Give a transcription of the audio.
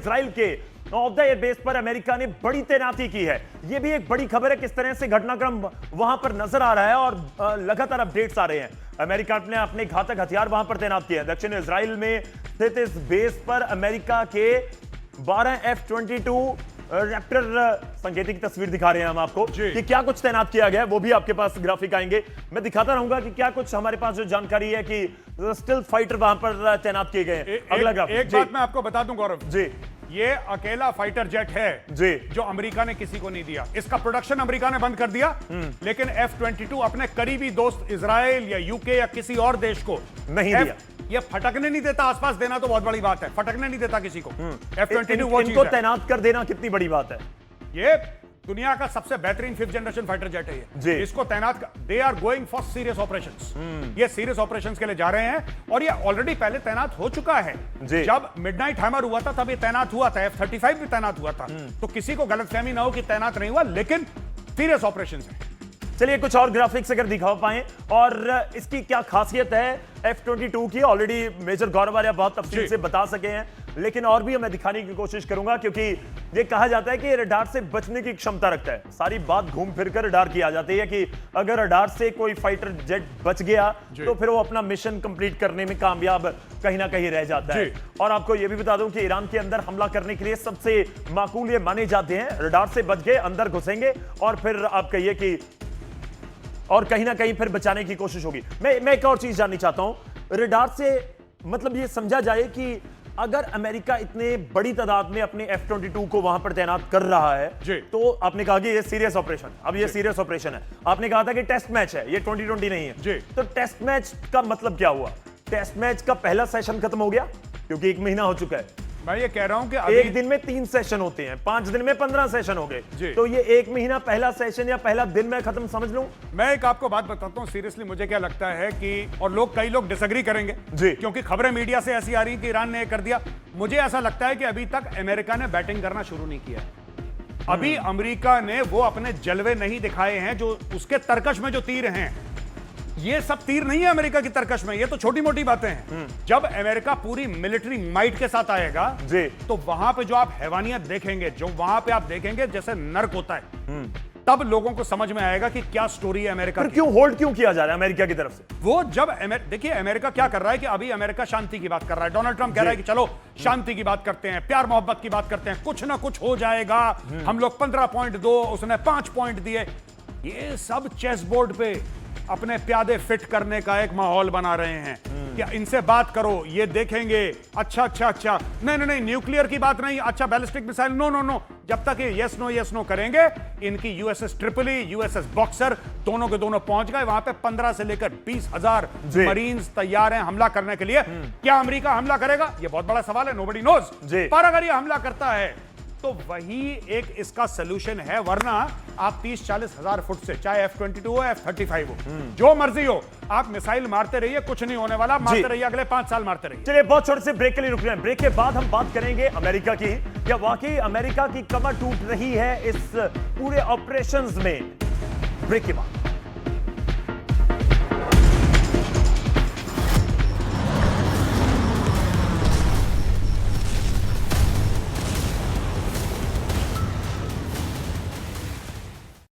Israel के of the air base पर America ने बड़ी तैनाती की है। यह भी एक बड़ी खबर है किस तरह से घटनाक्रम वहां पर नजर आ रहा है और लगातार अपडेट्स आ रहे हैं। अमेरिका ने अपने घातक हथियार वहां पर तैनात किए हैं। दक्षिण इजराइल में स्थित इस बेस पर अमेरिका के 12 F-22 रैप्टर संकेतिक की तस्वीर दिखा रहे हैं हम आपको कि क्या कुछ तैनात किया गया है। वो भी आपके पास ग्राफिक आएंगे, मैं दिखाता रहूंगा कि क्या कुछ हमारे पास जो जानकारी है कि स्टिल फाइटर वहां पर तैनात किए गए। अगला ग्राफिक। एक बात मैं आपको बता दूं गौरव जी, ये अकेला फाइटर जेट है जी जो अमेरिका ने किसी को नहीं दिया। इसका प्रोडक्शन अमेरिका ने बंद कर दिया, लेकिन F-22 अपने करीबी दोस्त इजराइल या यूके या किसी और देश को नहीं दिया। ये फटकने नहीं देता, आसपास देना तो बहुत बड़ी बात है, फटकने नहीं देता किसी को। F-22 वो चीज इनको है। तैनात कर देना कितनी बड़ी बात है। ये दुनिया का सबसे बेहतरीन 5th जनरेशन फाइटर जेट है ये। इसको तैनात they are going for serious operations. ये सीरियस ऑपरेशंस के लिए जा रहे हैं और ये ऑलरेडी पहले तैनात हो चुका है। जब मिडनाइट हैमर हुआ था तब ये तैनात हुआ था, F-35 भी तैनात हुआ था। तो किसी को गलतफहमी ना हो कि तैनात नहीं हुआ, लेकिन सीरियस ऑपरेशंस है। चलिए कुछ और ग्राफिक्स अगर दिखा पाए और इसकी क्या खासियत है F-22 की, ऑलरेडी मेजर गौरव आर्या बहुत तफसील से बता सके हैं, लेकिन और भी मैं दिखाने की कोशिश करूंगा क्योंकि ये कहा जाता है कि रडार से बचने की क्षमता रखता है। सारी बात घूम फिर कर रडार की आ जाती है कि अगर रडार से कोई फाइटर जेट बच गया तो फिर वो अपना मिशन कंप्लीट करने में कामयाब कहीं ना कहीं रह जाता है। और आपको यह भी बता दूं कि ईरान के अंदर हमला करने के लिए सबसे माकूल ये माने जाते हैं, रडार से बच गए, अंदर घुसेंगे और फिर आप कहिए कि और कहीं ना कहीं फिर बचाने की कोशिश होगी। मैं एक और चीज जाननी चाहता हूं, रडार से मतलब ये समझा जाए कि अगर अमेरिका इतने बड़ी तादाद में अपने F-22 को वहां पर तैनात कर रहा है तो आपने कहा कि ये सीरियस ऑपरेशन, अब ये सीरियस ऑपरेशन है। आपने कहा था कि टेस्ट मैच है, ये 2020 नहीं है। तो टेस्ट मैच का मतलब क्या हुआ? टेस्ट मैच का पहला सेशन खत्म हो गया क्योंकि 1 महीना हो चुका है। मैं ये कह रहा हूं कि एक दिन में 3 सेशन होते हैं, 5 दिन में 15 सेशन हो गए, तो ये 1 महीना पहला सेशन या पहला दिन में खत्म समझ लूं। मैं एक आपको बात बताता हूं सीरियसली, मुझे क्या लगता है कि और कई लोग डिसएग्री करेंगे क्योंकि खबरें मीडिया से ऐसी आ रही कि ईरान ने कर दिया। मुझे ऐसा लगता है कि अभी तक अमेरिका ने बैटिंग करना शुरू नहीं किया है। अभी अमेरिका ने वो अपने जलवे नहीं दिखाए हैं जो उसके तरकश में जो तीर हैं। ये सब तीर नहीं है अमेरिका की तरकश में, ये तो छोटी मोटी बातें हैं। जब अमेरिका पूरी मिलिट्री माइट के साथ आएगा तो वहां पे जो आप हैवानियत देखेंगे, जो वहां पे आप देखेंगे जैसे नर्क होता है, तब लोगों को समझ में आएगा कि क्या स्टोरी है अमेरिका की। क्यों होल्ड क्यों किया जा रहा है अमेरिका की तरफ से? वो जब देखिए अमेरिका क्या कर रहा है कि अभी अमेरिका शांति की बात कर रहा है। डोनाल्ड ट्रंप कह रहा है कि चलो शांति की बात करते हैं, प्यार मोहब्बत की बात करते हैं, कुछ ना कुछ हो जाएगा, हम लोग 15 पॉइंट दो, उसने 5 पॉइंट दिए। ये सब चेस बोर्ड पे अपने प्यादे फिट करने का एक माहौल बना रहे हैं। क्या इनसे बात करो, ये देखेंगे, अच्छा नहीं न्यूक्लियर की बात नहीं, अच्छा बैलिस्टिक मिसाइल, नो। जब तक ये यस नो करेंगे, इनकी USS ट्रिपली, USS बॉक्सर दोनों के दोनों पहुंच गए वहां पे। 15 से लेकर 20,000 मरीन्स तैयार हैं हमला करने के लिए। क्या अमेरिका हमला करेगा? ये बहुत बड़ा सवाल है, नोबडी नोज। पर अगर ये हमला करता है तो वही एक इसका सलूशन है, वरना आप 30-40 हजार फुट से, चाहे F-22 हो F-35 हो, जो मर्जी हो, आप मिसाइल मारते रहिए, कुछ नहीं होने वाला, मारते रहिए, अगले 5 साल मारते रहिए। चलिए बहुत छोटे से ब्रेक के लिए रुक रहे हैं। ब्रेक के बाद हम बात करेंगे अमेरिका की। क्या वाकई अमेरिका की कमर टूट रही है इस पूरे ऑपरेशंस में? ब्रेक के बाद।